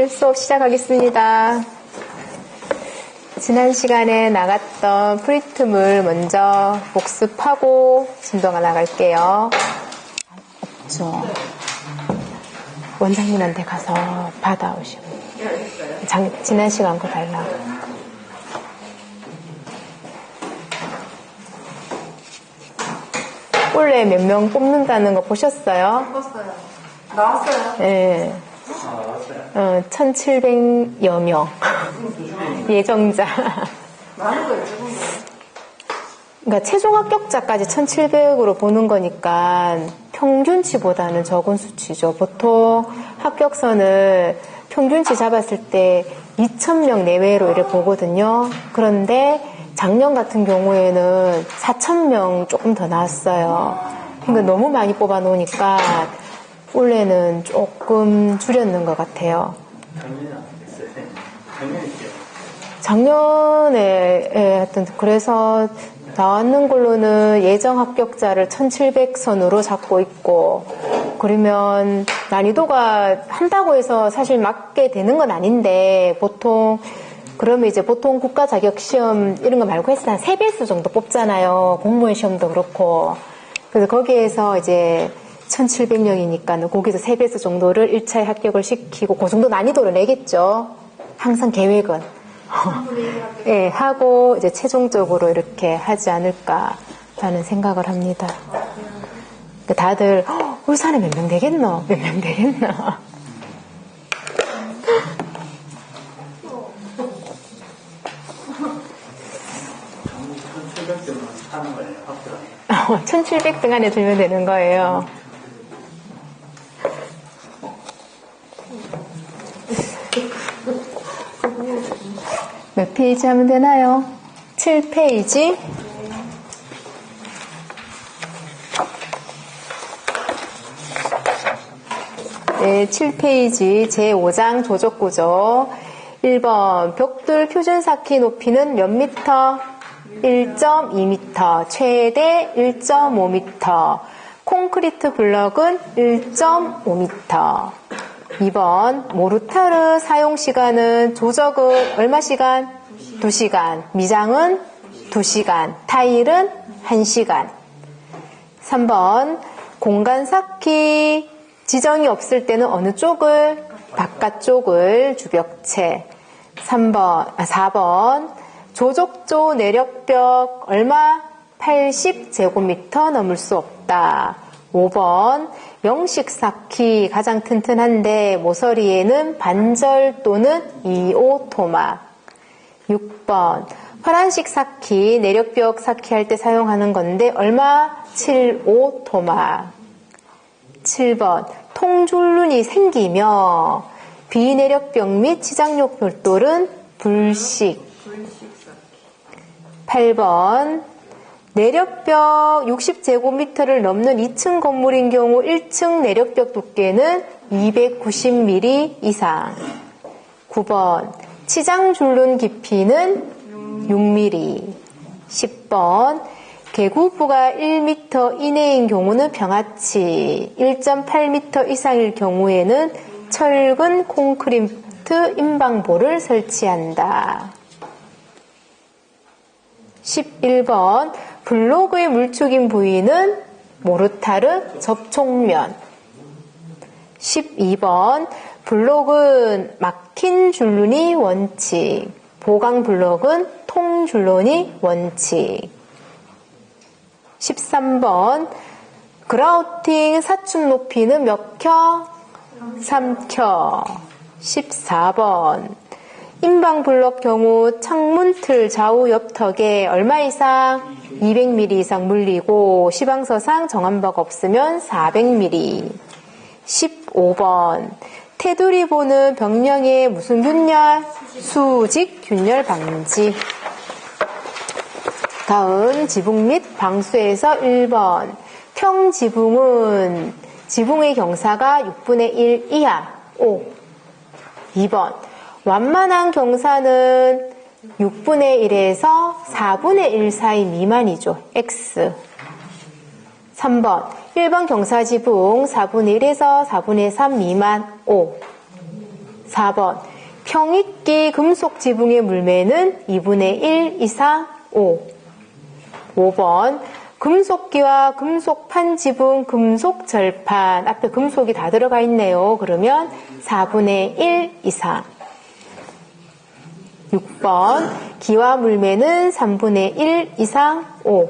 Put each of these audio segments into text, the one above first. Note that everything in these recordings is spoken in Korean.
수업 시작하겠습니다. 지난 시간에 나갔던 프리트물 먼저 복습하고 진도가 나갈게요. 없죠. 원장님한테 가서 받아오시고. 지난 시간 거 달라고. 원래 몇 명 뽑는다는 거 보셨어요? 뽑았어요. 나왔어요? 네. 1,700여 명. 예정자. 많은 거예요, 적은 거예요? 그러니까 최종 합격자까지 1,700으로 보는 거니까 평균치보다는 적은 수치죠. 보통 합격선을 평균치 잡았을 때 2,000명 내외로 이렇게 보거든요. 그런데 작년 같은 경우에는 4,000명 조금 더 나왔어요. 그러니까 너무 많이 뽑아 놓으니까 올해는 조금 줄였는 것 같아요. 작년에 하여튼 그래서 나왔는 걸로는 예정 합격자를 1,700선으로 잡고 있고, 그러면 난이도가 한다고 해서 사실 맞게 되는 건 아닌데, 그러면 이제 보통 국가 자격 시험 이런 거 말고 해서 한 3배수 정도 뽑잖아요. 공무원 시험도 그렇고. 그래서 거기에서 이제 1,700명이니까 거기서 3배수 정도를 1차에 합격을 시키고 그 정도 난이도를 내겠죠. 항상 계획은. 예, 하고 이제 최종적으로 이렇게 하지 않을까라는 생각을 합니다. 다들 울산에 몇 명 되겠노? 몇 명 되겠노? 하는 거예요, 합격. 1,700등 안에 들면 되는 거예요. 몇 페이지 하면 되나요? 7페이지. 네, 7페이지 제5장 조적구조. 1번 벽돌 표준 쌓기 높이는 몇 미터? 1.2m, 최대 1.5m. 콘크리트 블럭은 1.5m. 2번 모르타르 사용 시간은 조적은 얼마 시간? 2시간. 미장은 2시간. 타일은 1시간. 3번 공간 쌓기 지정이 없을 때는 어느 쪽을? 바깥쪽을 주벽체. 4번 조적조 내력벽 얼마? 80제곱미터 넘을 수 없다. 5번 영식 쌓기 가장 튼튼한데 모서리에는 반절 또는 2호 토막. 6번 화란식 쌓기 내력벽 쌓기 할 때 사용하는 건데 얼마? 7호 토막. 7번 통줄눈이 생기며 비내력벽 및 치장용 벽돌은 불식. 8번 내력벽 60제곱미터를 넘는 2층 건물인 경우 1층 내력벽 두께는 290mm 이상. 9번 치장줄눈 깊이는 6mm. 10번 개구부가 1m 이내인 경우는 평하치, 1.8m 이상일 경우에는 철근 콘크리트 임방보를 설치한다. 11번 블록의 물축인 부위는 모르타르 접촉면. 12번 블록은 막힌 줄눈이 원칙, 보강 블록은 통 줄눈이 원칙. 13번 그라우팅 사축 높이는 몇 켜? 3켜. 14번 인방 블록 경우 창문 틀 좌우 옆턱에 얼마 이상? 200mm 이상 물리고 시방서상 정한 바가 없으면 400mm. 15번 테두리 보는 벽면의 무슨 균열? 수직 균열 방지. 다음 지붕 및 방수에서 1번 평지붕은 지붕의 경사가 6분의 1 이하 5. 2번 완만한 경사는 6분의 1에서 4분의 1 사이 미만이죠. X. 3번 1번 경사지붕 4분의 1에서 4분의 3 미만 5. 4번 평익기 금속 지붕의 물매는 2분의 1 이상 5. 5번 금속기와 금속판 지붕, 금속 절판. 앞에 금속이 다 들어가 있네요. 그러면 4분의 1 이상. 6번 기와 물매는 3분의 1 이상 5.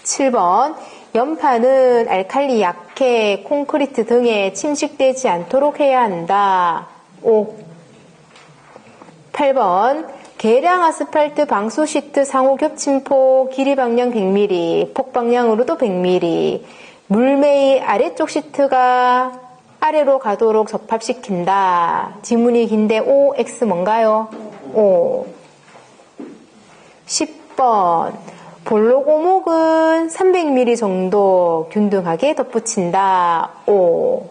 7번 연판은 알칼리 약해 콘크리트 등에 침식되지 않도록 해야 한다. 5. 8번 계량 아스팔트 방수 시트 상호 겹침포 길이 방향 100mm, 폭 방향으로도 100mm. 물매의 아래쪽 시트가 아래로 가도록 접합시킨다. 지문이 긴데 OX 뭔가요? O. 10번 볼로고목은 300mm 정도 균등하게 덧붙인다. O.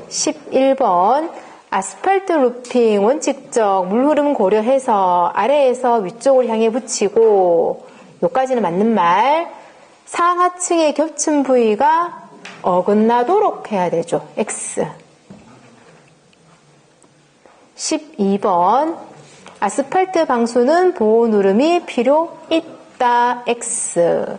11번 아스팔트 루핑 원칙적 물흐름 고려해서 아래에서 위쪽을 향해 붙이고, 요까지는 맞는 말. 상하층의 겹침 부위가 어긋나도록 해야 되죠. X. 12번 아스팔트 방수는 보호 누름이 필요 있다. X.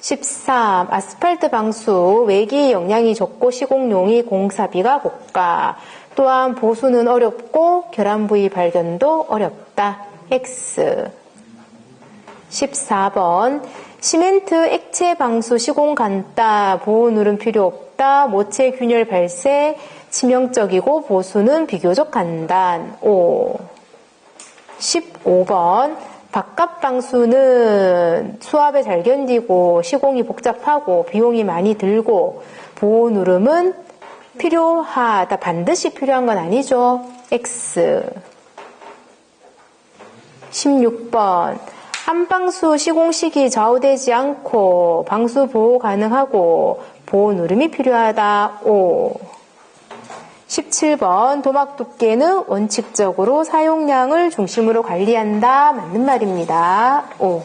13. 아스팔트 방수 외기 영향이 적고 시공용이 공사비가 고가. 또한 보수는 어렵고 결함 부위 발견도 어렵다. X. 14번 시멘트 액체 방수 시공 간다. 보호 누름 필요 없다. 모체 균열 발생 치명적이고 보수는 비교적 간단. O. 15번 바깥 방수는 수압에 잘 견디고 시공이 복잡하고 비용이 많이 들고 보호 누름은 필요하다. 반드시 필요한 건 아니죠. X. 16번 한방수 시공 시기 좌우되지 않고 방수 보호 가능하고 보호 누름이 필요하다. O. 17번 도막 두께는 원칙적으로 사용량을 중심으로 관리한다. 맞는 말입니다. O.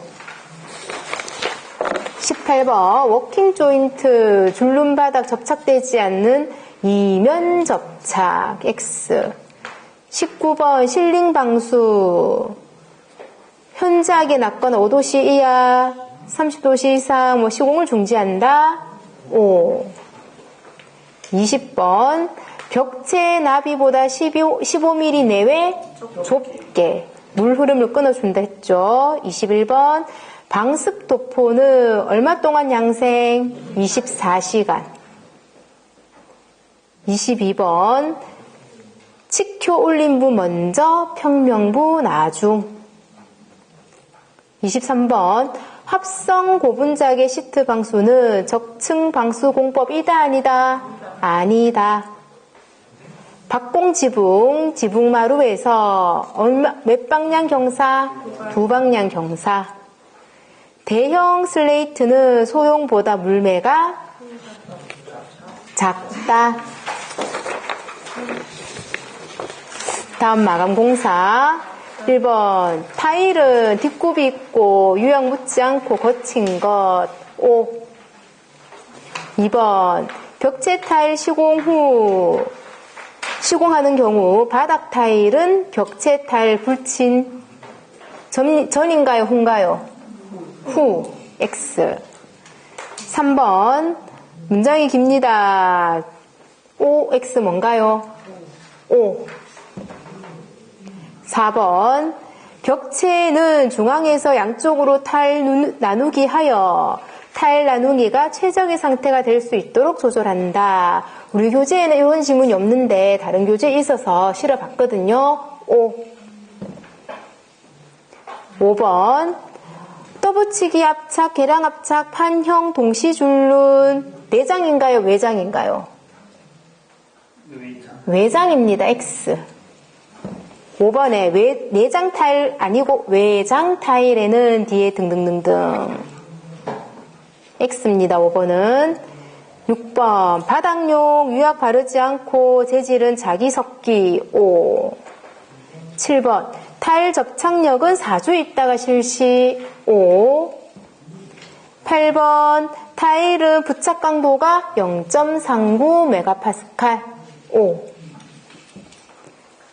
18번 워킹 조인트 줄눈 바닥 접착되지 않는 이면 접착. X. 19번 실링 방수 현저하게 낮거나 5도씨 이하 30도씨 이상 시공을 중지한다. O. 20번 벽체 나비보다 15mm 내외 좁게 물 흐름을 끊어준다 했죠. 21번 방습 도포는 얼마 동안 양생? 24시간. 22번 칙효 올림부 먼저 평명부 나중. 23번 합성 고분자계 시트 방수는 적층 방수 공법이다 아니다? 아니다. 박공지붕 지붕마루에서 몇 방향 경사? 2방향 경사. 대형 슬레이트는 소형보다 물매가 작다. 다음 마감공사 1번 타일은 뒷굽이 있고 유형 묻지 않고 거친 것. O. 2번 벽체 타일 시공 후 시공하는 경우 바닥 타일은 벽체 타일 불친 전인가요? 후인가요? 후. X. 3번 문장이 깁니다. OX 뭔가요? O. 4번 벽체는 중앙에서 양쪽으로 타일 나누기 하여 타일 나누기가 최적의 상태가 될 수 있도록 조절한다. 우리 교재에는 이런 지문이 없는데 다른 교재에 있어서 실어봤거든요. O. 5번 떠붙이기 압착, 계량 압착, 판형, 동시줄눈 내장인가요? 외장인가요? 외장입니다. X. 5번에 내장 타일 아니고 외장 타일에는 뒤에 등등등등. X입니다. 5번은. 6번 바닥용 유약 바르지 않고 재질은 자기 섞기. O. 7번 타일 접착력은 4주 있다가 실시. O. 8번 타일은 부착 강도가 0.39 메가파스칼. O.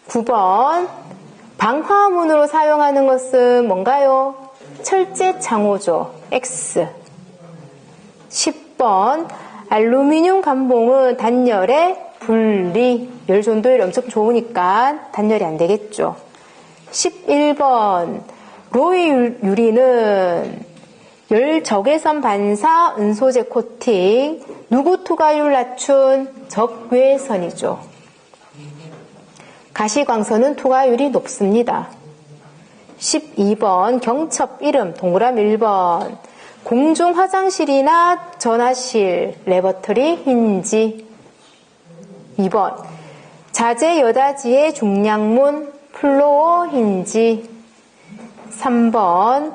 9번 방화문으로 사용하는 것은 뭔가요? 철제 창호죠. X. 10번 알루미늄 감봉은 단열에 분리, 열 전도율이 엄청 좋으니까 단열이 안 되겠죠. 11번 로이 유리는 열 적외선 반사 은소재 코팅, 누구 투과율 낮춘 적외선이죠. 가시광선은 투과율이 높습니다. 12번 경첩 이름 동그라미 1번 공중 화장실이나 전화실 레버터리 힌지. 2번 자재 여닫이의 중량문 플로어 힌지. 3번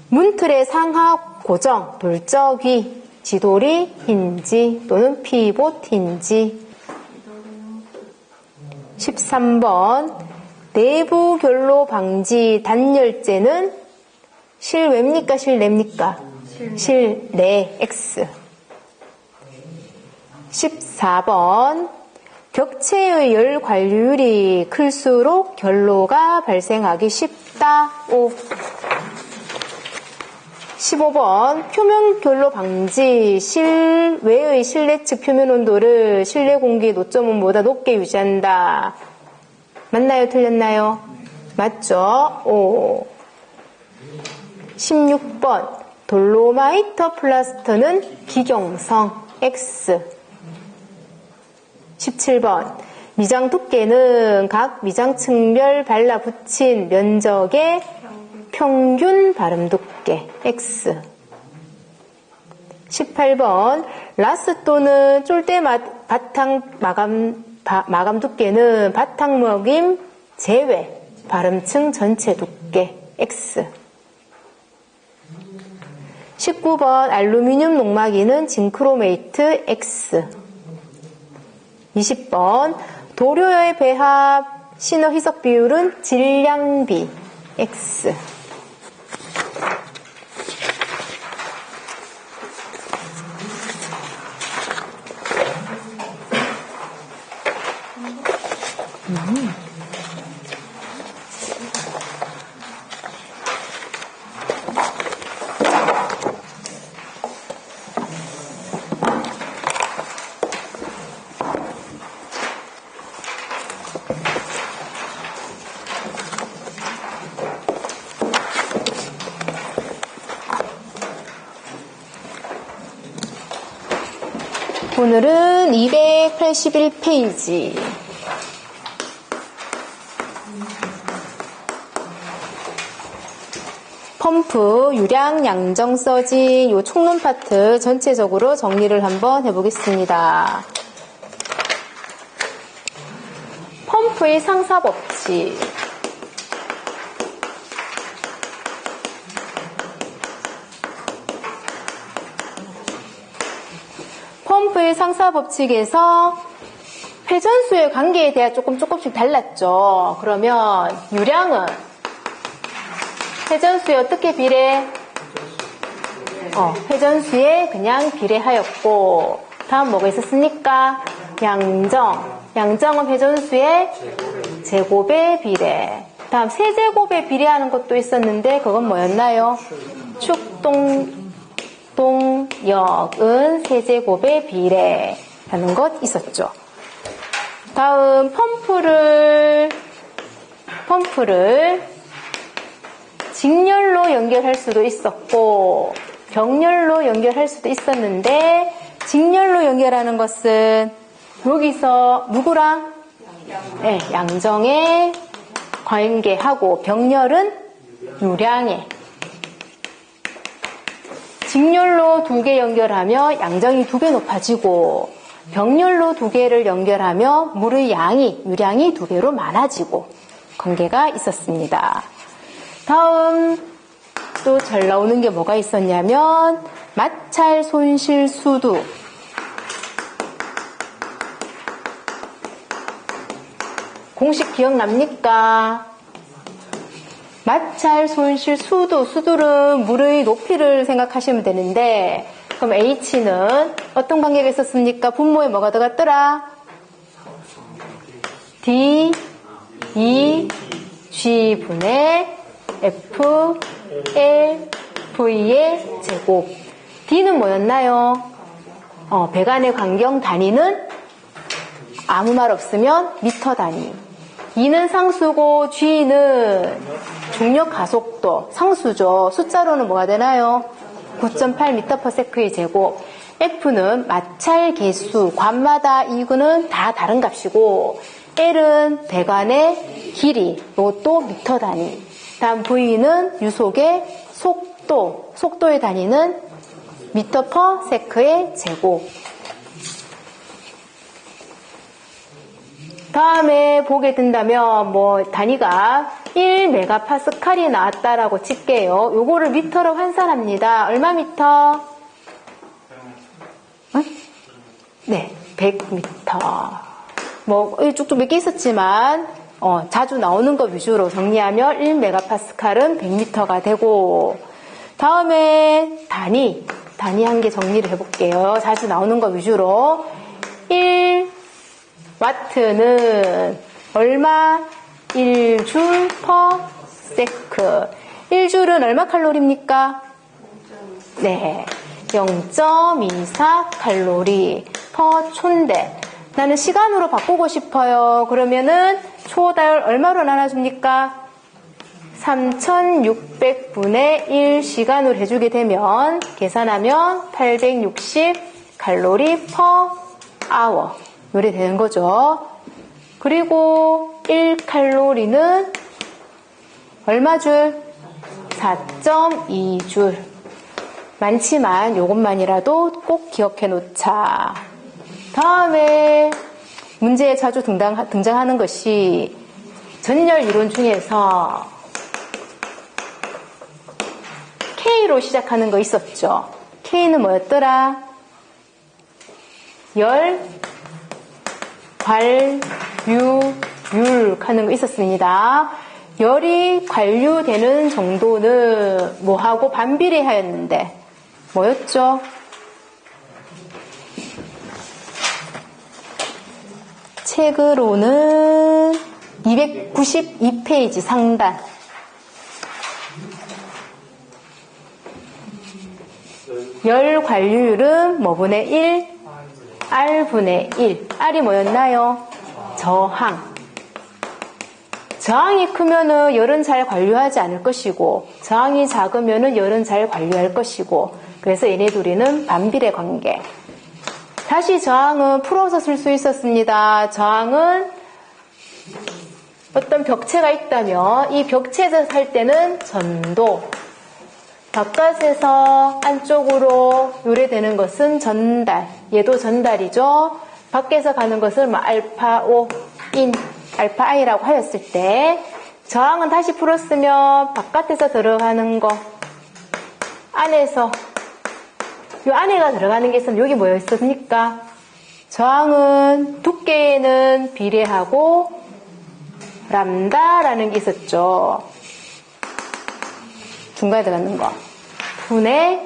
문틀의 상하 고정 돌적이 지돌이 힌지 또는 피봇 힌지. 13번 내부 결로 방지 단열재는 실외입니까? 실내입니까? 실내 X. 14번 격체의 열 관류율이 클수록 결로가 발생하기 쉽다. O. 15번 표면 결로 방지 실외의 실내 측 표면 온도를 실내 공기 노점온보다 높게 유지한다. 맞나요? 틀렸나요? 맞죠? O. 16번 돌로마이터 플라스터는 기경성 X. 17번 미장 두께는 각 미장 층별 발라붙인 면적의 평균 발음 두께 X. 18번 라스 또는 쫄대 바탕 마감 두께는 바탕 먹임 제외 발음층 전체 두께 X. 19번 알루미늄 녹막이는 징크로메이트 X. 20번 도료의 배합 신호 희석 비율은 질량비 X. 오늘은 281페이지. 펌프, 유량, 양정 써진 요 총론 파트 전체적으로 정리를 한번 해보겠습니다. 펌프의 상사 법칙. 펌프의 상사 법칙에서 회전수의 관계에 대해 조금씩 달랐죠. 그러면 유량은 회전수에 어떻게 비례? 회전수에 그냥 비례하였고, 다음 뭐가 있었습니까? 양정. 양정은 회전수의 제곱에 비례. 다음 세제곱에 비례하는 것도 있었는데 그건 뭐였나요? 축동역은 세제곱에 비례하는 것 있었죠. 다음 펌프를 직렬로 연결할 수도 있었고 병렬로 연결할 수도 있었는데, 직렬로 연결하는 것은 여기서 누구랑? 네, 양정에 관계하고, 병렬은 유량에. 직렬로 2개 연결하며 양정이 2배 높아지고, 병렬로 2개를 연결하며 물의 양이, 유량이 2배로 많아지고 관계가 있었습니다. 다음 또 잘 나오는 게 뭐가 있었냐면 마찰 손실 수두. 공식 기억납니까? 마찰 손실 수두는 물의 높이를 생각하시면 되는데, 그럼 H는 어떤 관계가 있었습니까? 분모에 뭐가 들어갔더라? D 2G분의 F, L, V의 제곱. D는 뭐였나요? 배관의 간격 단위는 아무 말 없으면 미터 단위. E는 상수고 G는 중력 가속도, 상수죠. 숫자로는 뭐가 되나요? 9.8m/s의 제곱. F는 마찰 개수, 관마다 이거는 다 다른 값이고, L은 배관의 길이, 이것도 미터 단위. 다음 V는 유속의 속도, 속도의 단위는 미터/s의 제곱. 다음에 보게 된다면 단위가 1메가파스칼이 나왔다라고 칠게요. 요거를 미터로 환산합니다. 얼마 미터? 네, 100미터. 쭉쭉 몇 개 있었지만 자주 나오는 거 위주로 정리하면 1메가파스칼은 100미터가 되고, 다음에 단위 한 개 정리를 해볼게요. 자주 나오는 거 위주로 1와트는 얼마? 1줄 per 세크. 1줄은 얼마 칼로리입니까? 네, 0.24 칼로리 per 촌대. 나는 시간으로 바꾸고 싶어요. 그러면은 초달 얼마로 나눠줍니까? 3600분의 1 시간으로 해주게 되면 계산하면 860 칼로리 per hour 이렇게 되는 거죠. 그리고 1칼로리는 얼마 줄? 4.2줄. 많지만 이것만이라도 꼭 기억해 놓자. 다음에 문제에 자주 등장하는 것이 전열 이론 중에서 K로 시작하는 거 있었죠. K는 뭐였더라? 열, 관류, 율 하는 거 있었습니다. 열이 관류되는 정도는 뭐하고 반비례하였는데 뭐였죠? 책으로는 292페이지 상단. 열 관류율은 뭐분의 1? R분의 1. R이 뭐였나요? 저항. 저항이 크면은 열은 잘 관류하지 않을 것이고, 저항이 작으면은 열은 잘 관류할 것이고, 그래서 얘네 둘이는 반비례 관계. 다시 저항은 풀어서 쓸 수 있었습니다. 저항은 어떤 벽체가 있다면 이 벽체에서 살 때는 전도, 바깥에서 안쪽으로 요래되는 것은 전달, 얘도 전달이죠. 밖에서 가는 것을 알파 O, 인, 알파 I라고 하였을 때 저항은 다시 풀었으면 바깥에서 들어가는 거, 안에서 요 안에가 들어가는 게 있으면 여기 뭐였습니까? 저항은 두께에는 비례하고 람다라는 게 있었죠. 중간에 들어가는 거. 분의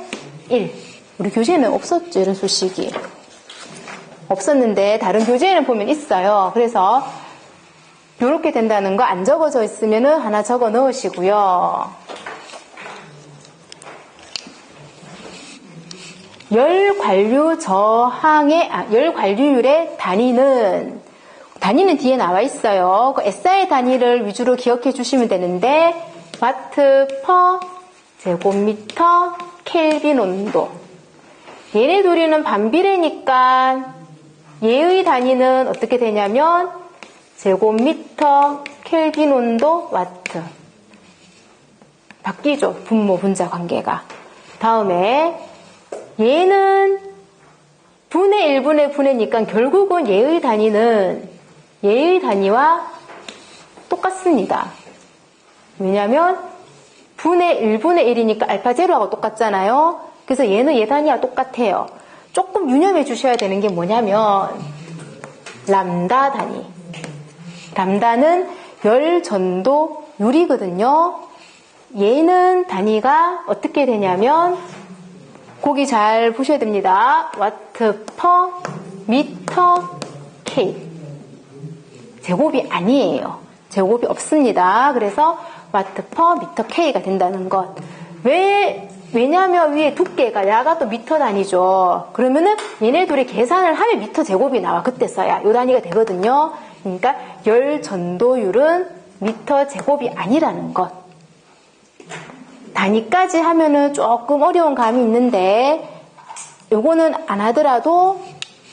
1. 우리 교재에는 없었죠, 이런 수식이. 없었는데 다른 교재에는 보면 있어요. 그래서 이렇게 된다는 거 안 적어져 있으면 하나 적어 넣으시고요. 열 관류 저항의 열 관류율의 단위는 뒤에 나와 있어요. 그 SI 단위를 위주로 기억해 주시면 되는데 와트 퍼 제곱미터 켈빈 온도. 얘네 둘이는 반비례니까 얘의 단위는 어떻게 되냐면 제곱미터 켈빈 온도 와트. 바뀌죠. 분모 분자 관계가. 다음에 얘는 분의 1분의 분해니까 결국은 얘의 단위는 얘의 단위와 똑같습니다. 왜냐하면 분의 1분의 1이니까 알파 제로하고 똑같잖아요. 그래서 얘는 얘 단위와 똑같아요. 조금 유념해 주셔야 되는 게 뭐냐면 람다 단위. 람다는 열 전도 율이거든요. 얘는 단위가 어떻게 되냐면 거기 잘 보셔야 됩니다. 와트 퍼 미터 K. 제곱이 아니에요. 제곱이 없습니다. 그래서 와트 퍼 미터 K가 된다는 것. 왜냐하면 위에 두께가 야가 또 미터 단위죠. 그러면은 얘네 둘이 계산을 하면 미터 제곱이 나와. 그때 써야 요 단위가 되거든요. 그러니까 열 전도율은 미터 제곱이 아니라는 것. 단위까지 하면은 조금 어려운 감이 있는데 요거는 안 하더라도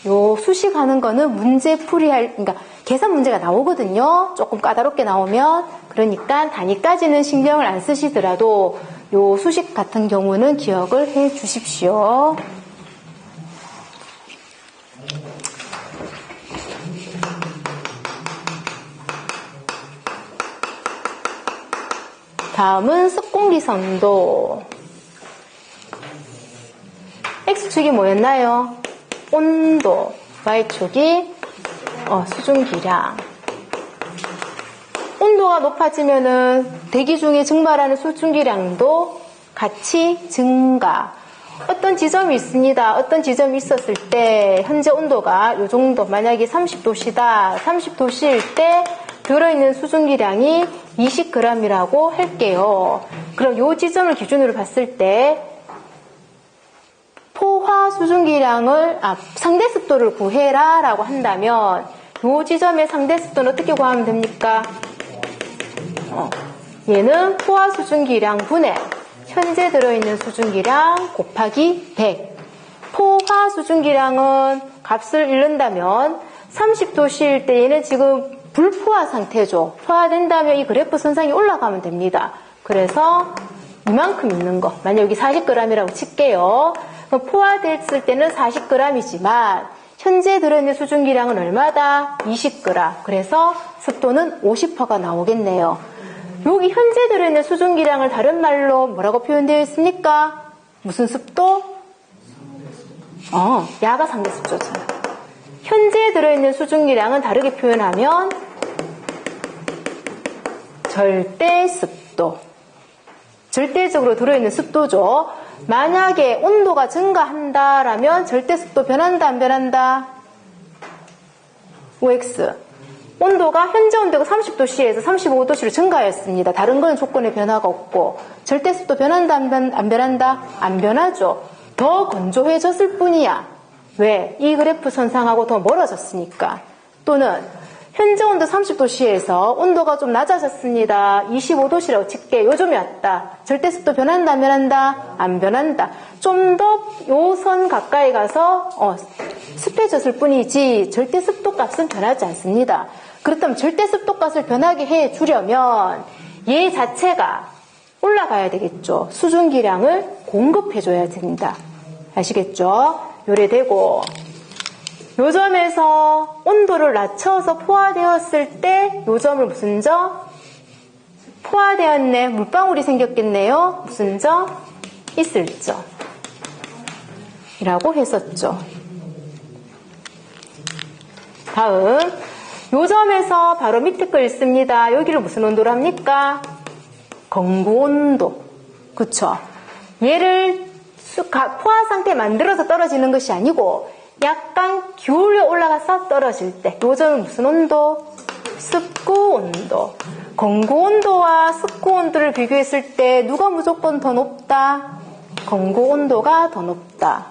요 수식하는 거는 문제 풀이할, 그러니까 계산 문제가 나오거든요. 조금 까다롭게 나오면. 그러니까 단위까지는 신경을 안 쓰시더라도 요 수식 같은 경우는 기억을 해 주십시오. 다음은 습공기선도. X축이 뭐였나요? 온도. Y축이 수증기량. 온도가 높아지면은 대기 중에 증발하는 수증기량도 같이 증가. 어떤 지점이 있습니다. 어떤 지점이 있었을 때 현재 온도가 요 정도, 만약에 30도씨다. 30도씨일 때 들어있는 수증기량이 20g이라고 할게요. 그럼 요 지점을 기준으로 봤을 때 포화 수증기량을 상대 습도를 구해라 라고 한다면 요 지점의 상대 습도는 어떻게 구하면 됩니까? 얘는 포화 수증기량 분의 현재 들어있는 수증기량 곱하기 100. 포화 수증기량은 값을 잃는다면 30도씨일 때 얘는 지금 불포화 상태죠. 포화된다면 이 그래프 선상이 올라가면 됩니다. 그래서 이만큼 있는 거. 만약 여기 40g이라고 칠게요. 그럼 포화됐을 때는 40g이지만 현재 들어있는 수증기량은 얼마다? 20g. 그래서 습도는 50%가 나오겠네요. 여기 현재 들어있는 수증기량을 다른 말로 뭐라고 표현되어 있습니까? 무슨 습도? 야가 상대 습도잖아. 현재 들어있는 수증기량은 다르게 표현하면 절대 습도. 절대적으로 들어있는 습도죠. 만약에 온도가 증가한다라면 절대 습도 변한다 안 변한다? OX. 온도가 현재 온도가 30도씨에서 35도씨로 증가했습니다. 다른 건 조건에 변화가 없고 절대 습도 변한다 안 변한다? 안 변하죠. 더 건조해졌을 뿐이야. 왜? 이 그래프 선상하고 더 멀어졌으니까. 또는 현재 온도 30도씨에서 온도가 좀 낮아졌습니다. 25도씨라고 칠게. 요즘에 왔다. 절대 습도 변한다 안 변한다? 안 변한다. 좀 더 요 선 가까이 가서 습해졌을 뿐이지 절대 습도 값은 변하지 않습니다. 그렇다면 절대 습도 값을 변하게 해주려면 얘 자체가 올라가야 되겠죠. 수증기량을 공급해줘야 됩니다. 아시겠죠? 요래되고 요 점에서 온도를 낮춰서 포화되었을 때 요 점을 무슨 점? 포화되었네. 물방울이 생겼겠네요. 무슨 점? 있을 점. 이라고 했었죠. 다음 요 점에서 바로 밑에 거 읽습니다. 여기를 무슨 온도로 합니까? 건구온도. 그쵸? 얘를 포화 상태 만들어서 떨어지는 것이 아니고 약간 기울여 올라가서 떨어질 때 요 점은 무슨 온도? 습구 온도. 건구 온도와 습구 온도를 비교했을 때 누가 무조건 더 높다? 건구 온도가 더 높다.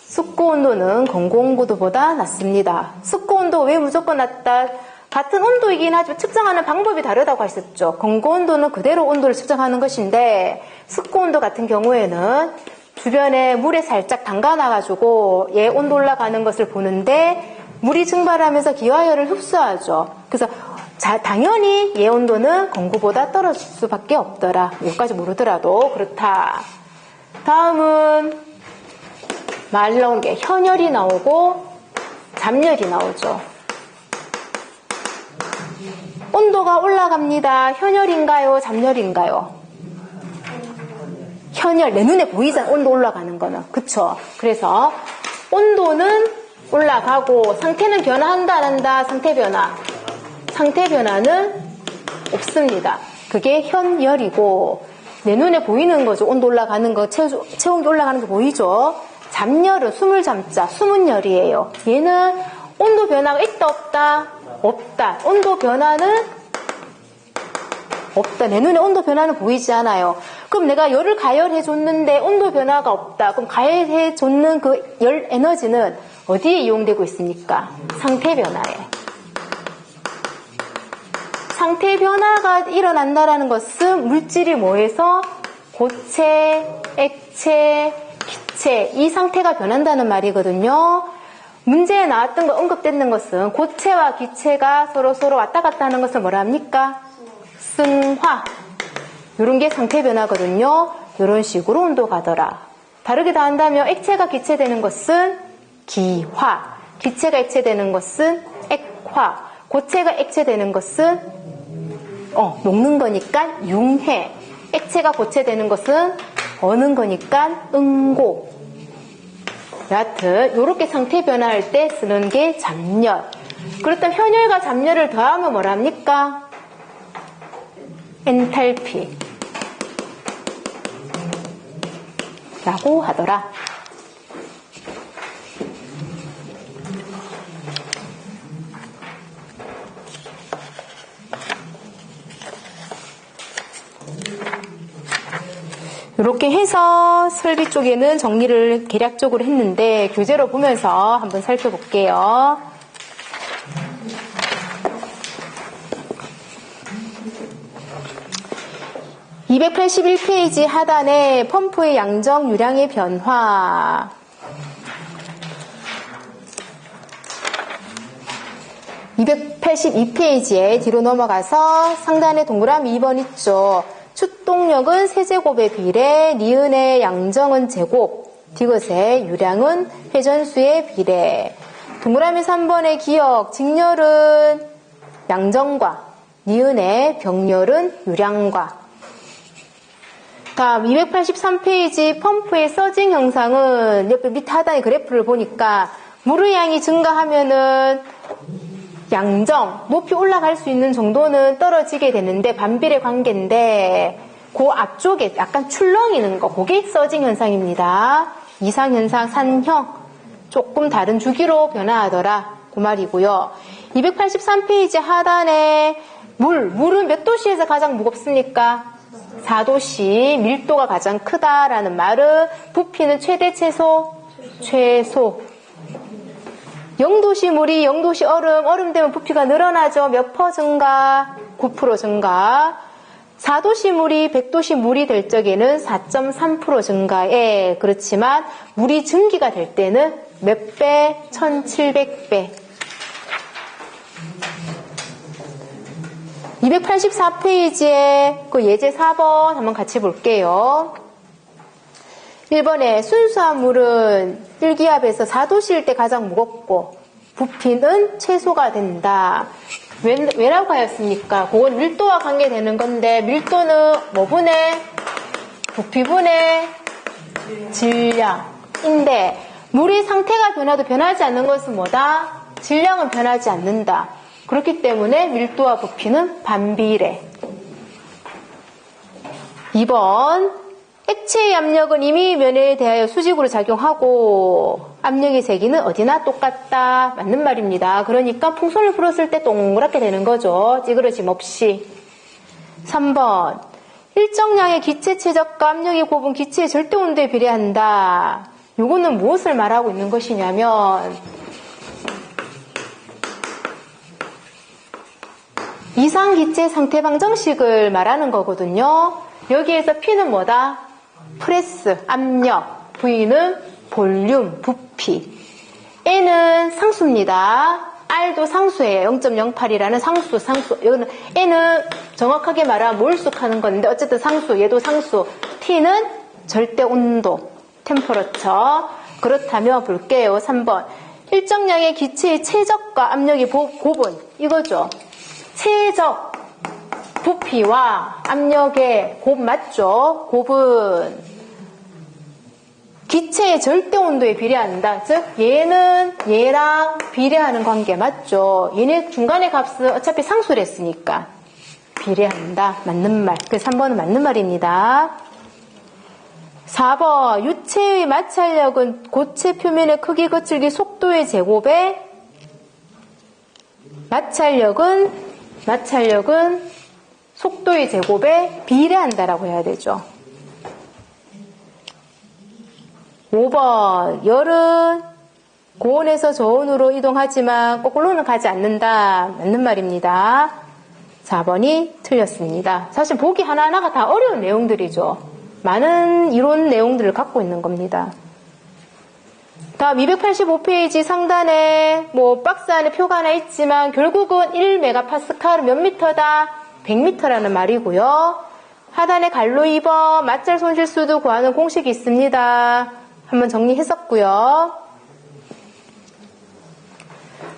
습구 온도는 건구 온도보다 낮습니다. 습구 온도 왜 무조건 낮다? 같은 온도이긴 하지만 측정하는 방법이 다르다고 했었죠. 건구 온도는 그대로 온도를 측정하는 것인데 습구 온도 같은 경우에는 주변에 물에 살짝 담가놔가지고 얘 온도 올라가는 것을 보는데 물이 증발하면서 기화열을 흡수하죠. 그래서 당연히 얘 온도는 건구보다 떨어질 수밖에 없더라. 여기까지 모르더라도 그렇다. 다음은 말 나온 게 현열이 나오고 잡열이 나오죠. 온도가 올라갑니다. 현열인가요? 잡열인가요? 현열. 내 눈에 보이잖아. 온도 올라가는 거는. 그쵸? 그래서 온도는 올라가고 상태는 변화한다 안 한다? 상태 변화. 상태 변화는 없습니다. 그게 현열이고 내 눈에 보이는 거죠. 온도 올라가는 거, 체온이 올라가는 거 보이죠? 잡열은 숨을 잠자, 숨은 열이에요. 얘는 온도 변화가 있다 없다? 없다. 온도 변화는 없다. 내 눈에 온도 변화는 보이지 않아요. 그럼 내가 열을 가열해 줬는데 온도 변화가 없다. 그럼 가열해 줬는 그 열 에너지는 어디에 이용되고 있습니까? 상태 변화에. 상태 변화가 일어난다라는 것은 물질이 뭐해서 고체, 액체, 기체 이 상태가 변한다는 말이거든요. 문제에 나왔던 거 언급되는 것은 고체와 기체가 서로 왔다 갔다 하는 것을 뭐라 합니까? 승화. 이런 게 상태 변화거든요. 이런 식으로 온도 가더라. 다르게 다 한다면 액체가 기체되는 것은 기화, 기체가 액체되는 것은 액화, 고체가 액체되는 것은 녹는 거니까 융해, 액체가 고체되는 것은 어는 거니까 응고. 여하튼 이렇게 상태 변화할 때 쓰는 게 잡열. 그렇다면 현열과 잡열을 더하면 뭐라 합니까? 엔탈피 라고 하더라. 이렇게 해서 설비 쪽에는 정리를 계략적으로 했는데 교재로 보면서 한번 살펴볼게요. (281페이지) 하단에 펌프의 양정 유량의 변화. (282페이지에) 뒤로 넘어가서 상단에 동그라미 2번 있죠. 추동력은 세제곱에 비례, 니은의 양정은 제곱, 디귿의 유량은 회전수에 비례. 동그라미 3번의 기억, 직열은 양정과 니은의 병렬은 유량과. 다음 283페이지 펌프의 서징 형상은 옆에 밑에 하단의 그래프를 보니까 물의 양이 증가하면은 양정, 높이 올라갈 수 있는 정도는 떨어지게 되는데 반비례 관계인데 그 앞쪽에 약간 출렁이는 거, 그게 서징 현상입니다. 이상 현상, 산형, 조금 다른 주기로 변화하더라 그 말이고요. 283페이지 하단에 물은 몇 도씨에서 가장 무겁습니까? 4도씨, 밀도가 가장 크다라는 말은 부피는 최대 최소 0도씨 물이 0도씨 얼음 되면 부피가 늘어나죠. 몇 퍼 증가? 9% 증가. 4도씨 물이 100도씨 물이 될 적에는 4.3% 증가에, 그렇지만 물이 증기가 될 때는 몇 배? 1700배. 284페이지에 그 예제 4번 한번 같이 볼게요. 1번에 순수한 물은 일기압에서 4도씨일 때 가장 무겁고 부피는 최소가 된다. 왜라고 하였습니까? 그건 밀도와 관계되는 건데 밀도는 뭐분의? 부피분의 질량인데 물의 상태가 변화도 변하지 않는 것은 뭐다? 질량은 변하지 않는다. 그렇기 때문에 밀도와 부피는 반비례. 2번 액체의 압력은 임의 면에 대하여 수직으로 작용하고 압력의 세기는 어디나 똑같다. 맞는 말입니다. 그러니까 풍선을 불었을 때 동그랗게 되는 거죠. 찌그러짐 없이. 3번 일정량의 기체 최적과 압력이 곱은 기체의 절대 온도에 비례한다. 요거는 무엇을 말하고 있는 것이냐면 이상기체 상태 방정식을 말하는 거거든요. 여기에서 P는 뭐다? 프레스, 압력, V는 볼륨, 부피. N은 상수입니다. R도 상수예요. 0.08이라는 상수. 여기는 N은 정확하게 말하면 몰수하는 건데 어쨌든 상수, 얘도 상수. T는 절대 온도, 템퍼러처. 그렇다면 볼게요. 3번. 일정량의 기체의 최적과 압력이 곱은 이거죠. 최적 부피와 압력의 곱 맞죠? 곱은 기체의 절대 온도에 비례한다. 즉 얘는 얘랑 비례하는 관계 맞죠? 얘네 중간의 값은 어차피 상수를 했으니까 비례한다. 맞는 말. 그래서 3번은 맞는 말입니다. 4번 유체의 마찰력은 고체 표면의 크기 거칠기 속도의 제곱에 마찰력은 속도의 제곱에 비례한다라고 해야 되죠. 5번, 열은 고온에서 저온으로 이동하지만 거꾸로는 가지 않는다. 맞는 말입니다. 4번이 틀렸습니다. 사실 보기 하나하나가 다 어려운 내용들이죠. 많은 이론 내용들을 갖고 있는 겁니다. 다음 285페이지 상단에 박스 안에 표가 하나 있지만 결국은 1메가파스칼은 몇 미터다? 100m라는 말이고요. 하단에 갈로 2번 마찰 손실수도 구하는 공식이 있습니다. 한번 정리했었고요.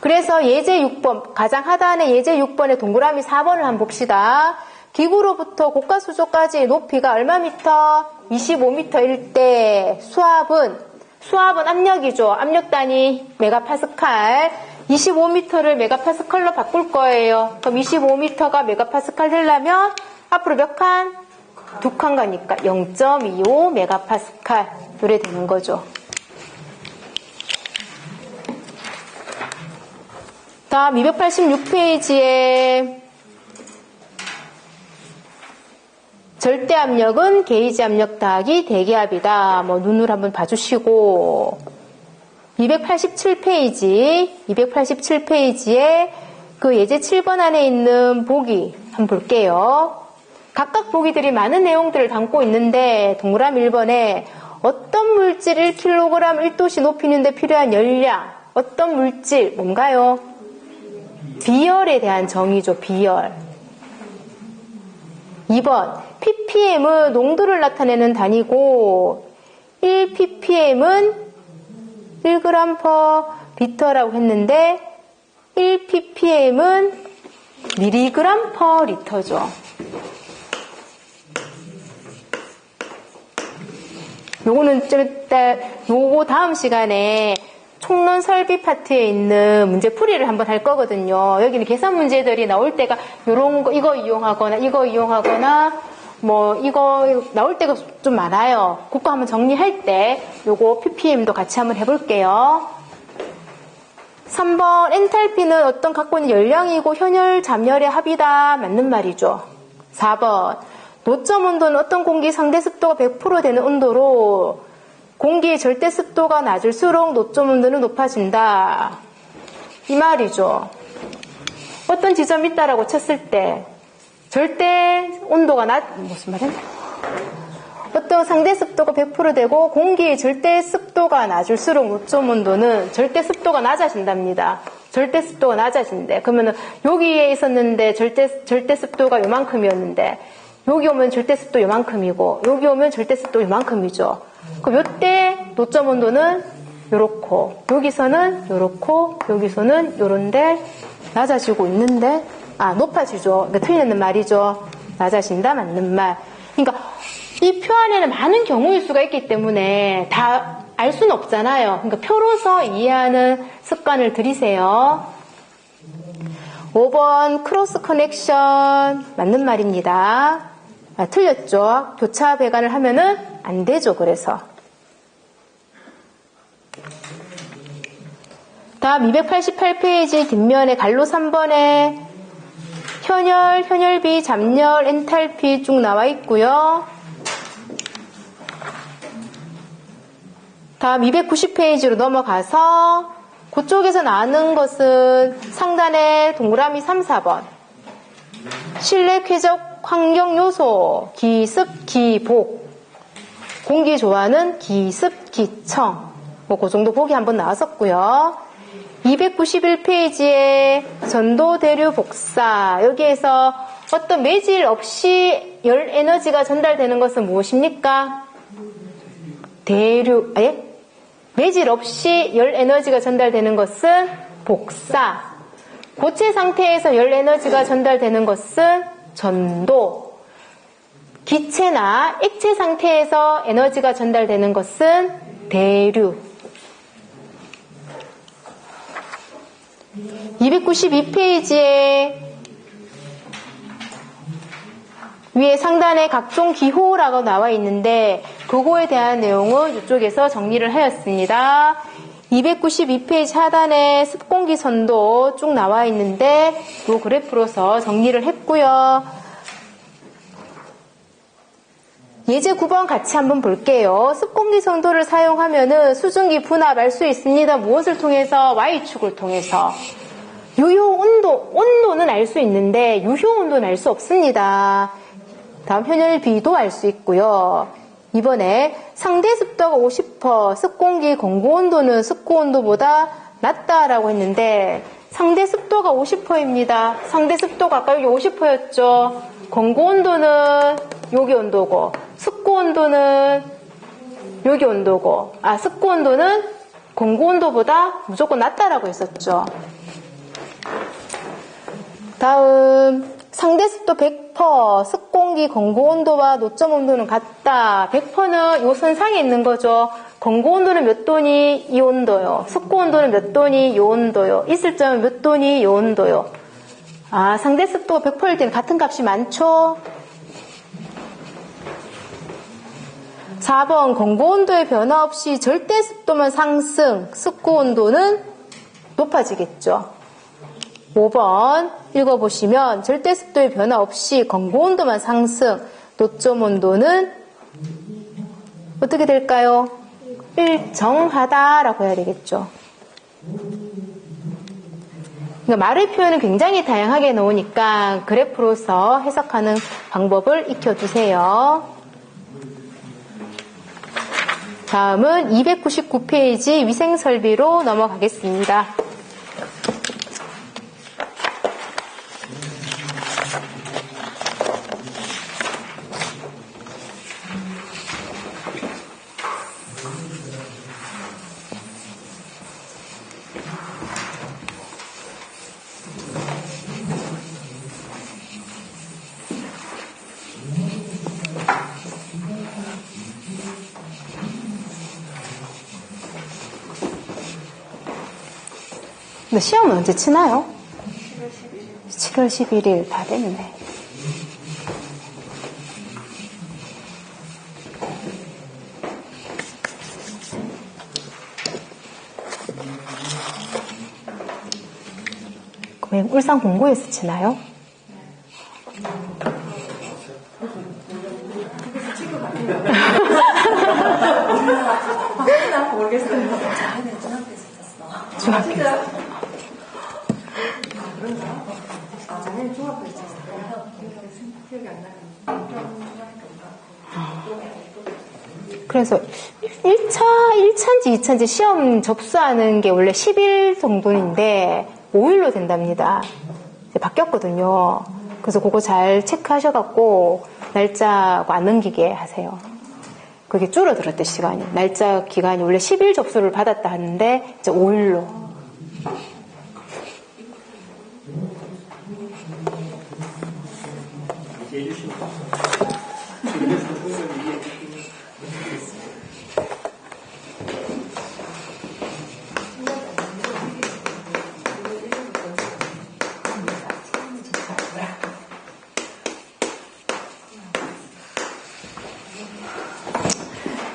그래서 예제 6번, 가장 하단에 예제 6번의 동그라미 4번을 한번 봅시다. 기구로부터 고가수조까지의 높이가 얼마 미터? 25m일 때 수압은 압력이죠. 압력 단위 메가파스칼. 25m를 메가파스칼로 바꿀 거예요. 그럼 25m가 메가파스칼 되려면 앞으로 몇 칸? 2칸 가니까 0.25 메가파스칼 이래 되는 거죠. 다음 286페이지에 절대 압력은 게이지 압력 더하기 대기압이다. 눈으로 한번 봐주시고 287페이지에 그 예제 7번 안에 있는 보기 한번 볼게요. 각각 보기들이 많은 내용들을 담고 있는데 동그라미 1번에 어떤 물질 1kg 1도씨 높이는 데 필요한 열량 어떤 물질 뭔가요? 비열에 대한 정의죠. 비열. 2번 ppm은 농도를 나타내는 단위고 1ppm은 1g/L라고 했는데 1ppm은 mg/L죠. 요거는 좀 이따 요거 다음 시간에 총론 설비 파트에 있는 문제풀이를 한번 할 거거든요. 여기는 계산 문제들이 나올 때가 요런 거 이거 이용하거나 이거 나올 때가 좀 많아요. 그거 한번 정리할 때 요거 ppm도 같이 한번 해볼게요. 3번 엔탈피는 어떤 갖고 있는 열량이고 현열 잠열의 합이다. 맞는 말이죠. 4번 노점 온도는 어떤 공기 상대 습도가 100% 되는 온도로 공기의 절대 습도가 낮을수록 노점 온도는 높아진다. 이 말이죠. 어떤 지점이 있다라고 쳤을 때 절대 온도가 무슨 말이야? 어떤 상대 습도가 100% 되고 공기의 절대 습도가 낮을수록 노점 온도는 절대 습도가 낮아진답니다. 절대 습도가 낮아진대. 그러면은 여기에 있었는데 절대 습도가 요만큼이었는데 여기 오면 절대 습도 요만큼이고 여기 오면 절대 습도 요만큼이죠. 그럼 요때 노점 온도는 요렇고 여기서는 요렇고 여기서는 요런데 낮아지고 있는데 높아지죠. 그러니까 틀리는 말이죠. 낮아진다 맞는 말. 그러니까 이 표 안에는 많은 경우일 수가 있기 때문에 다 알 수는 없잖아요. 그러니까 표로서 이해하는 습관을 들이세요. 5번 크로스 커넥션 맞는 말입니다. 틀렸죠. 교차 배관을 하면은 안 되죠. 그래서 다음 288페이지 뒷면에 갈로 3번에 현열, 현열비, 잠열, 엔탈피 쭉 나와 있고요. 다음 290페이지로 넘어가서 그쪽에서 나오는 것은 상단에 동그라미 3, 4번 실내 쾌적 환경 요소 기습, 기복 공기 좋아하는 기습, 기청 그 정도 보기 한번 나왔었고요. 291페이지에 전도, 대류, 복사 여기에서 어떤 매질 없이 열 에너지가 전달되는 것은 무엇입니까? 대류, 매질 없이 열 에너지가 전달되는 것은 복사. 고체 상태에서 열 에너지가 전달되는 것은 전도. 기체나 액체 상태에서 에너지가 전달되는 것은 대류. 292페이지에 위에 상단에 각종 기호라고 나와 있는데 그거에 대한 내용은 이쪽에서 정리를 하였습니다. 292페이지 하단에 습공기 선도 쭉 나와 있는데 이 그래프로서 정리를 했고요. 예제 9번 같이 한번 볼게요. 습공기 선도를 사용하면은 수증기 분압할 수 있습니다. 무엇을 통해서? Y축을 통해서. 유효 온도는 알 수 있는데 유효 온도는 알 수 없습니다. 다음 현혈비도 알 수 있고요. 이번에 상대 습도가 50%, 습공기 공고 온도는 습고 온도보다 낮다라고 했는데 상대 습도가 50%입니다. 상대 습도가 아까 여기 50%였죠. 공고 온도는 여기 온도고 습고 온도는 여기 온도고 습고 온도는 공고 온도보다 무조건 낮다라고 했었죠. 다음 상대 습도 100%, 습공기 공고 온도와 노점 온도는 같다. 100%는 요 선상에 있는 거죠. 공고 온도는 몇 도니? 이 온도요. 습고 온도는 몇 도니? 이 온도요. 있을 점은 몇 도니? 이 온도요. 상대 습도가 100%일 때는 같은 값이 많죠? 4번 공고 온도의 변화 없이 절대 습도만 상승, 습고 온도는 높아지겠죠. 5번 읽어보시면 절대 습도의 변화 없이 공고 온도만 상승, 노점 온도는 어떻게 될까요? 일정하다라고 해야 되겠죠. 그러니까 말의 표현은 굉장히 다양하게 나오니까 그래프로서 해석하는 방법을 익혀두세요. 다음은 299페이지 위생설비로 넘어가겠습니다. 근데 시험은 언제 치나요? 7월 11일 다 됐네. 그럼 울산 공고에서 치나요? 모르겠어요. 중학교에서. 작년에 중학교 있었어요. 기억이 안 나요. 그래서 1차인지 2차인지 시험 접수하는 게 원래 10일 정도인데 5일로 된답니다. 이제 바뀌었거든요. 그래서 그거 잘 체크하셔갖고 날짜 안 넘기게 하세요. 그게 줄어들었대, 시간이. 날짜 기간이 원래 10일 접수를 받았다 하는데 이제 5일로.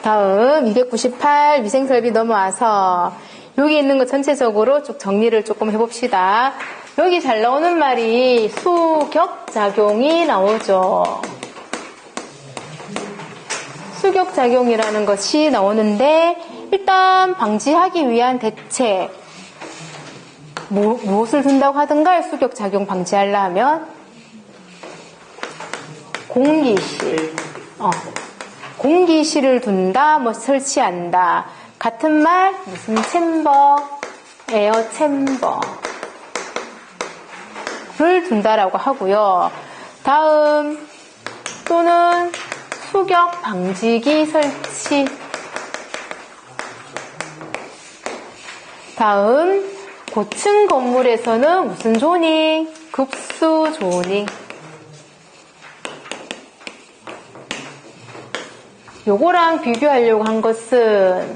다음 298 위생설비 넘어와서 여기 있는 거 전체적으로 쭉 정리를 조금 해봅시다. 여기 잘 나오는 말이 수격작용이 나오죠. 수격작용이라는 것이 나오는데 일단 방지하기 위한 대책 무엇을 둔다고 하던가요? 수격작용 방지하려면 공기실 공기실을 둔다, 설치한다. 같은 말, 무슨 챔버, 에어 챔버를 둔다라고 하고요. 다음, 또는 수격 방지기 설치. 다음, 고층 건물에서는 무슨 조닝? 급수 조닝. 요거랑 비교하려고 한 것은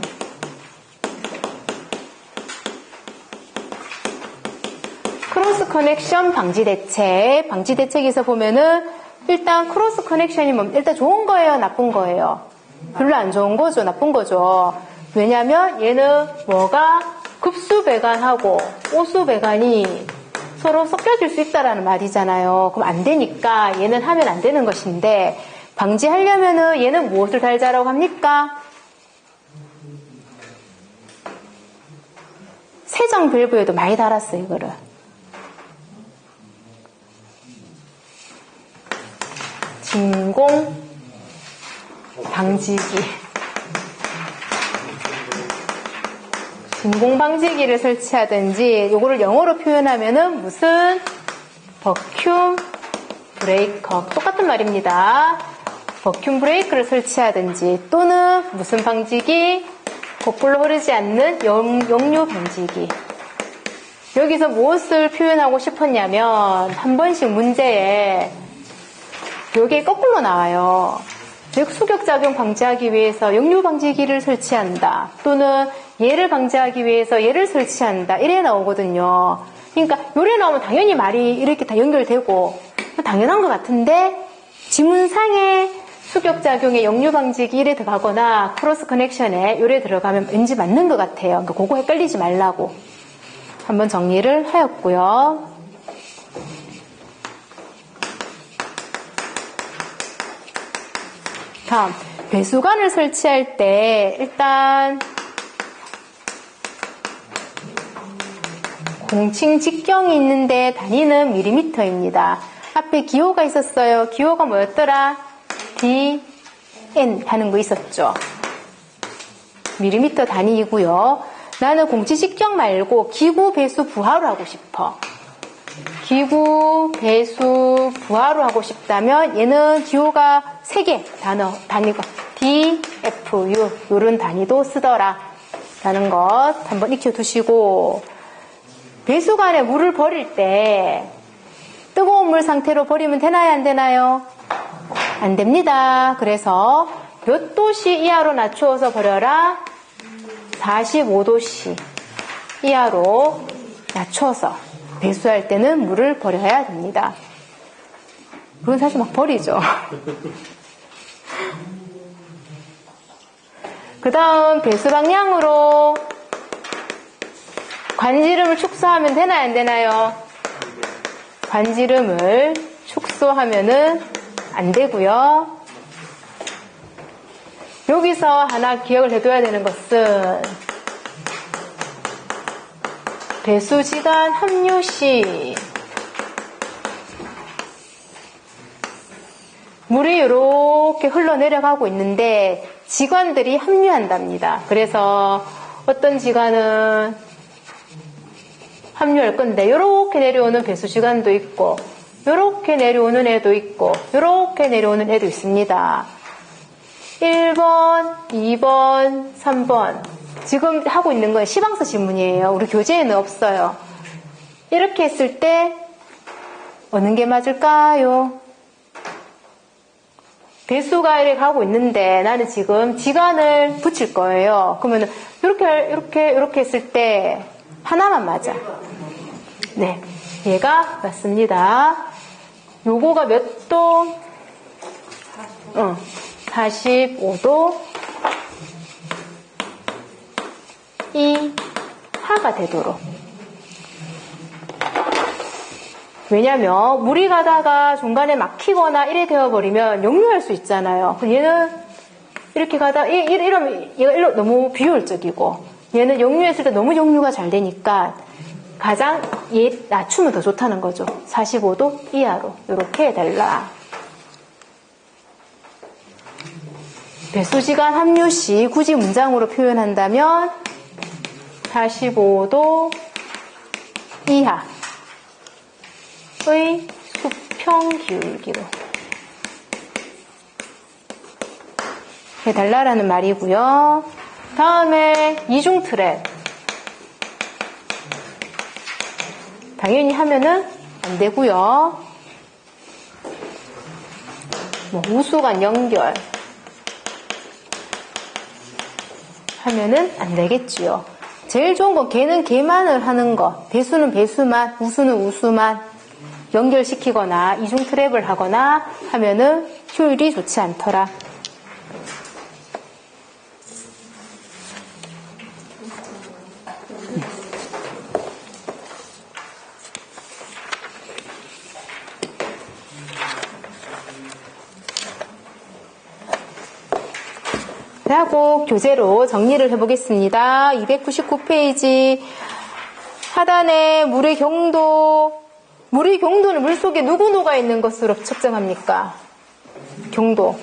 크로스 커넥션 방지 대책. 방지 대책에서 보면은 일단 크로스 커넥션이 일단 좋은 거예요, 나쁜 거예요? 별로 안 좋은 거죠, 나쁜 거죠. 왜냐면 얘는 뭐가 급수배관하고 오수배관이 서로 섞여질 수 있다라는 말이잖아요. 그럼 안 되니까 얘는 하면 안 되는 것인데 방지하려면은 얘는 무엇을 달자라고 합니까? 세정 밸브에도 많이 달았어요, 이거를. 진공 방지기. 진공 방지기를 설치하든지, 요거를 영어로 표현하면은 무슨 버큐um 브레이커. 똑같은 말입니다. 버큐um 브레이크를 설치하든지, 또는 무슨 방지기? 거꾸로 흐르지 않는 역류 방지기. 여기서 무엇을 표현하고 싶었냐면, 한 번씩 문제에 여기에 거꾸로 나와요. 수격작용 방지하기 위해서 역류 방지기를 설치한다. 또는 얘를 방지하기 위해서 얘를 설치한다. 이래 나오거든요. 그러니까 요래 나오면 당연히 말이 이렇게 다 연결되고 당연한 것 같은데 지문상에 수격작용에 역류 방지기 이래 들어가거나 크로스 커넥션에 요래 들어가면 왠지 맞는 것 같아요. 그러니까 그거 헷갈리지 말라고 한번 정리를 하였고요. 다음, 배수관을 설치할 때 일단 공칭 직경이 있는데 단위는 밀리미터입니다. 앞에 기호가 있었어요. 기호가 뭐였더라? DN 하는 거 있었죠. 밀리미터 단위이고요. 나는 공칭 직경 말고 기구 배수 부하로 하고 싶어. 기구 배수 부하로 하고 싶다면 얘는 기호가 3개 단위가 D, F, U 이런 단위도 쓰더라 라는 것 한번 익혀두시고, 배수관에 물을 버릴 때 뜨거운 물 상태로 버리면 되나요 안 되나요? 안 됩니다. 그래서 몇 도씨 이하로 낮추어서 버려라? 45도씨 이하로 낮춰서 배수할 때는 물을 버려야 됩니다. 그건 사실 막 버리죠. 그 다음 배수 방향으로 관지름을 축소하면 되나요 안 되나요? 관지름을 축소하면은 안 되고요. 여기서 하나 기억을 해둬야 되는 것은 배수지간 합류 시 물이 이렇게 흘러내려가고 있는데 지관들이 합류한답니다. 그래서 어떤 지관은 합류할 건데 이렇게 내려오는 배수지관도 있고 이렇게 내려오는 애도 있고 이렇게 내려오는 애도 있습니다. 1번, 2번, 3번 지금 하고 있는 건 시방서 지문이에요. 우리 교재에는 없어요. 이렇게 했을 때 어느 게 맞을까요? 배수가 이렇게 가고 있는데 나는 지금 지관을 붙일 거예요. 그러면 이렇게 했을 때 하나만 맞아. 네, 얘가 맞습니다. 요거가 몇 도? 45도 이하가 되도록. 왜냐면 물이 가다가 중간에 막히거나 이래 되어버리면 역류할 수 있잖아요. 얘는 이렇게 가다 이러면 얘가 너무 비효율적이고 얘는 역류했을 때 너무 역류가 잘 되니까 가장 얘 낮추면 더 좋다는 거죠. 45도 이하로 이렇게 해달라. 배수지간 합류 시 굳이 문장으로 표현한다면 45도 이하의 수평 기울기로 해달라라는 말이고요. 다음에 이중 트랩. 당연히 하면은 안 되고요. 우수관 연결 하면은 안 되겠지요. 제일 좋은 건 걔는 걔만을 하는 거. 배수는 배수만, 우수는 우수만 연결시키거나 이중 트랩을 하거나 하면은 효율이 좋지 않더라. 라고 교재로 정리를 해보겠습니다. 299페이지 하단에 물의 경도는 물속에 누구 녹아 있는 것으로 측정합니까? 경도.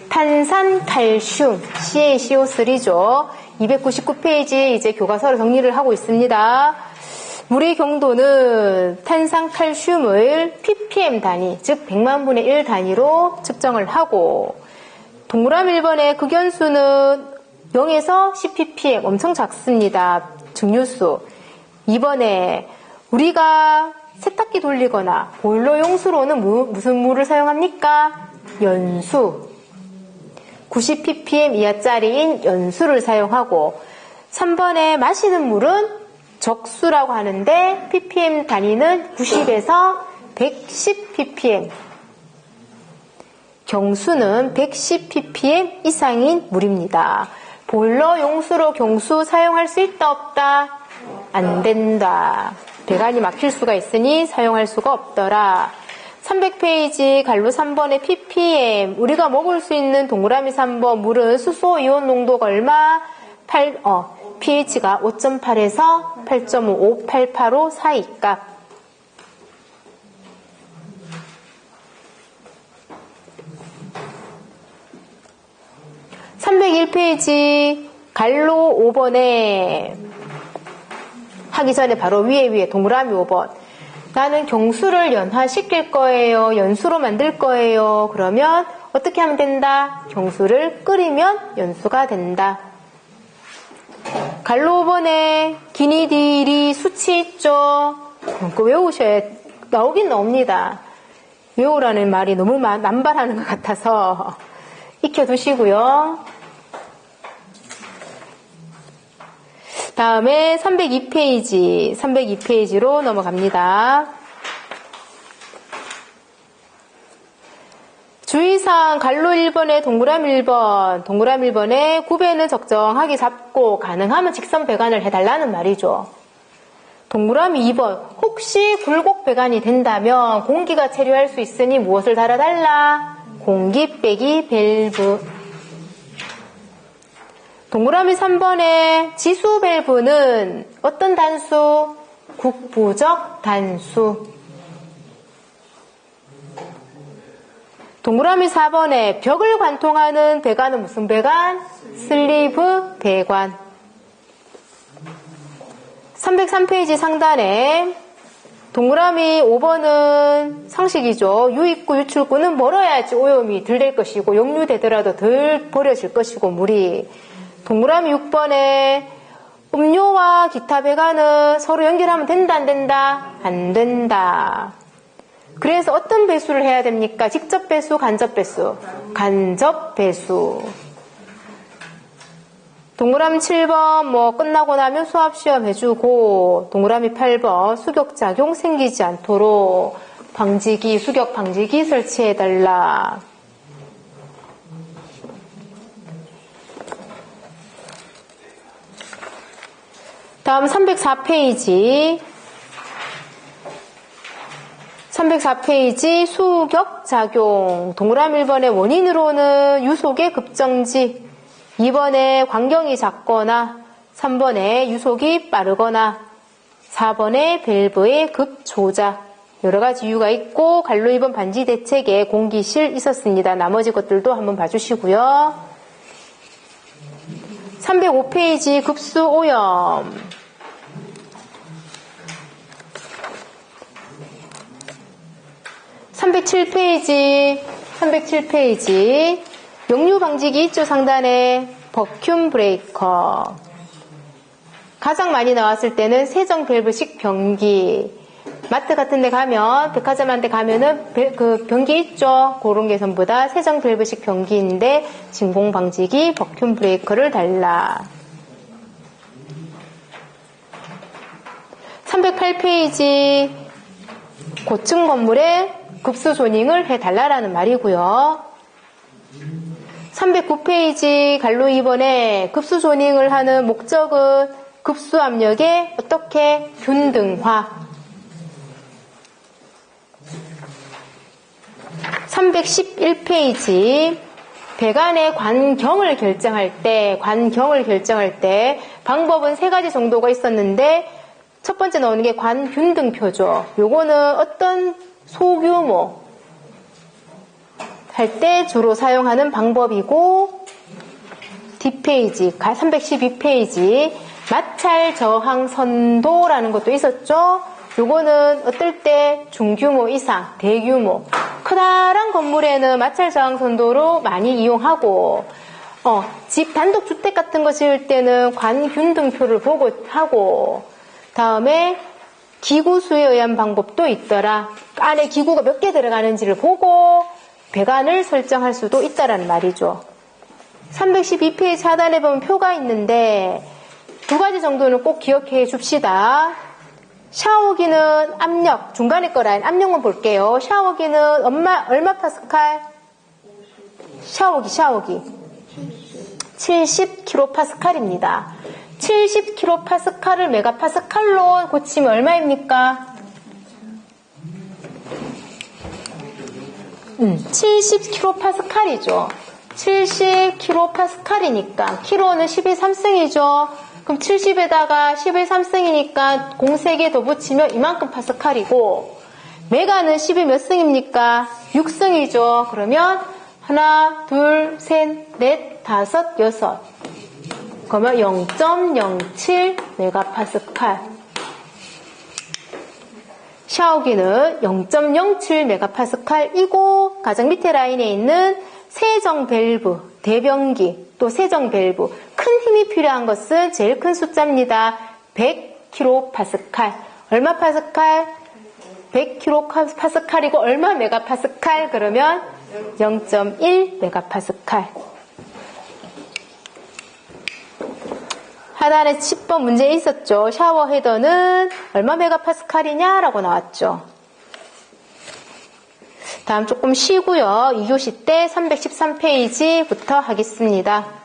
탄산, 칼슘, CaCO3죠. 299페이지 이제 교과서로 정리를 하고 있습니다. 물의 경도는 탄산, 칼슘을 ppm 단위, 즉 100만 분의 1 단위로 측정을 하고, 동그라미 1번의 극연수는 0에서 10ppm, 엄청 작습니다. 증류수. 2번에 우리가 세탁기 돌리거나 보일러 용수로는 무슨 물을 사용합니까? 연수. 90ppm 이하짜리인 연수를 사용하고, 3번에 마시는 물은 적수라고 하는데 ppm 단위는 90에서 110ppm. 경수는 110ppm 이상인 물입니다. 보일러 용수로 경수 사용할 수 있다 없다? 안 된다. 배관이 막힐 수가 있으니 사용할 수가 없더라. 300페이지 갈로 3번의 ppm, 우리가 먹을 수 있는 동그라미 3번 물은 수소 이온 농도가 얼마? pH가 5.8에서 8.5, 885 사이 값. (301페이지) 갈로 5번에 하기 전에 바로 위에 동그라미 5번. 나는 경수를 연화시킬 거예요. 연수로 만들 거예요. 그러면 어떻게 하면 된다? 경수를 끓이면 연수가 된다. 갈로 5번에 기니디리 수치 있죠? 그거 외우셔야 나오긴 나옵니다. 외우라는 말이 너무 남발하는 것 같아서 익혀두시고요. 다음에 302페이지로 넘어갑니다. 주의사항 갈로 1번에 동그라미 1번에 구배는 적정하게 잡고 가능하면 직선 배관을 해달라는 말이죠. 동그라미 2번, 혹시 굴곡 배관이 된다면 공기가 체류할 수 있으니 무엇을 달아달라? 공기 빼기 밸브. 동그라미 3번에 지수 밸브는 어떤 단수? 국부적 단수. 동그라미 4번에 벽을 관통하는 배관은 무슨 배관? 슬리브 배관. 303페이지 상단에 동그라미 5번은 상식이죠. 유입구, 유출구는 멀어야지 오염이 덜 될 것이고 역류되더라도 덜 버려질 것이고 물이. 동그라미 6번에 음료와 기타 배관은 서로 연결하면 된다 안 된다? 안 된다. 그래서 어떤 배수를 해야 됩니까? 직접 배수, 간접 배수? 간접 배수. 동그라미 7번 끝나고 나면 수압시험 해주고, 동그라미 8번 수격작용 생기지 않도록 방지기, 수격 방지기 설치해달라. 다음 304페이지 수격작용. 동그라미 1번의 원인으로는 유속의 급정지, 2번에 광경이 작거나, 3번에 유속이 빠르거나, 4번에 밸브의 급조작. 여러가지 이유가 있고 갈로 2번 반지 대책에 공기실 있었습니다. 나머지 것들도 한번 봐주시고요. 305페이지 급수 오염. 307페이지 역류 방지기 있죠? 상단에 버큐움 브레이커. 가장 많이 나왔을 때는 세정 밸브식 변기. 마트 같은 데 가면, 백화점한테 가면은 그 변기 있죠? 그런 게 전부 다 세정 밸브식 변기인데 진공 방지기 버큐움 브레이커를 달라. 308페이지 고층 건물에 급수 조닝을 해달라는 말이고요. 309페이지 갈로 2번에 급수 조닝을 하는 목적은 급수 압력의 어떻게 균등화. 311페이지 배관의 관경을 결정할 때 방법은 3가지 정도가 있었는데 첫 번째 나오는 게 관균등표죠. 요거는 어떤 소규모 할 때 주로 사용하는 방법이고, 뒷페이지 312페이지 마찰 저항 선도라는 것도 있었죠. 요거는 어떨 때 중규모 이상, 대규모, 크다란 건물에는 마찰 저항 선도로 많이 이용하고, 집 단독주택 같은 거 지을 때는 관균등표를 보고 하고, 다음에 기구 수에 의한 방법도 있더라. 안에 기구가 몇 개 들어가는지를 보고 배관을 설정할 수도 있다라는 말이죠. 312페이지 하단에 보면 표가 있는데 2가지 정도는 꼭 기억해 줍시다. 샤워기는 압력, 중간에 거라인 압력만 볼게요. 샤워기는 얼마 파스칼? 샤워기 70kPa입니다. 70kPa를 메가파스칼로 고치면 얼마입니까? 70kPa이죠. 70kPa이니까 키로는 11삼승이죠. 그럼 70에다가 11삼승이니까 공 3개 더 붙이면 이만큼 파스칼이고, 메가는 12 몇 승입니까? 6승이죠. 그러면 하나, 둘, 셋, 넷, 다섯, 여섯. 그러면 0.07 메가파스칼. 샤워기는 0.07 메가파스칼이고, 가장 밑에 라인에 있는 세정 밸브, 대변기, 또 세정 밸브. 큰 힘이 필요한 것은 제일 큰 숫자입니다. 100kPa. 얼마 파스칼? 100kPa이고 얼마 메가파스칼? 그러면 0.1 메가파스칼. 하단에 10번 문제에 있었죠. 샤워 헤더는 얼마 메가파스칼이냐라고 나왔죠. 다음 조금 쉬고요. 2교시 때 313페이지부터 하겠습니다.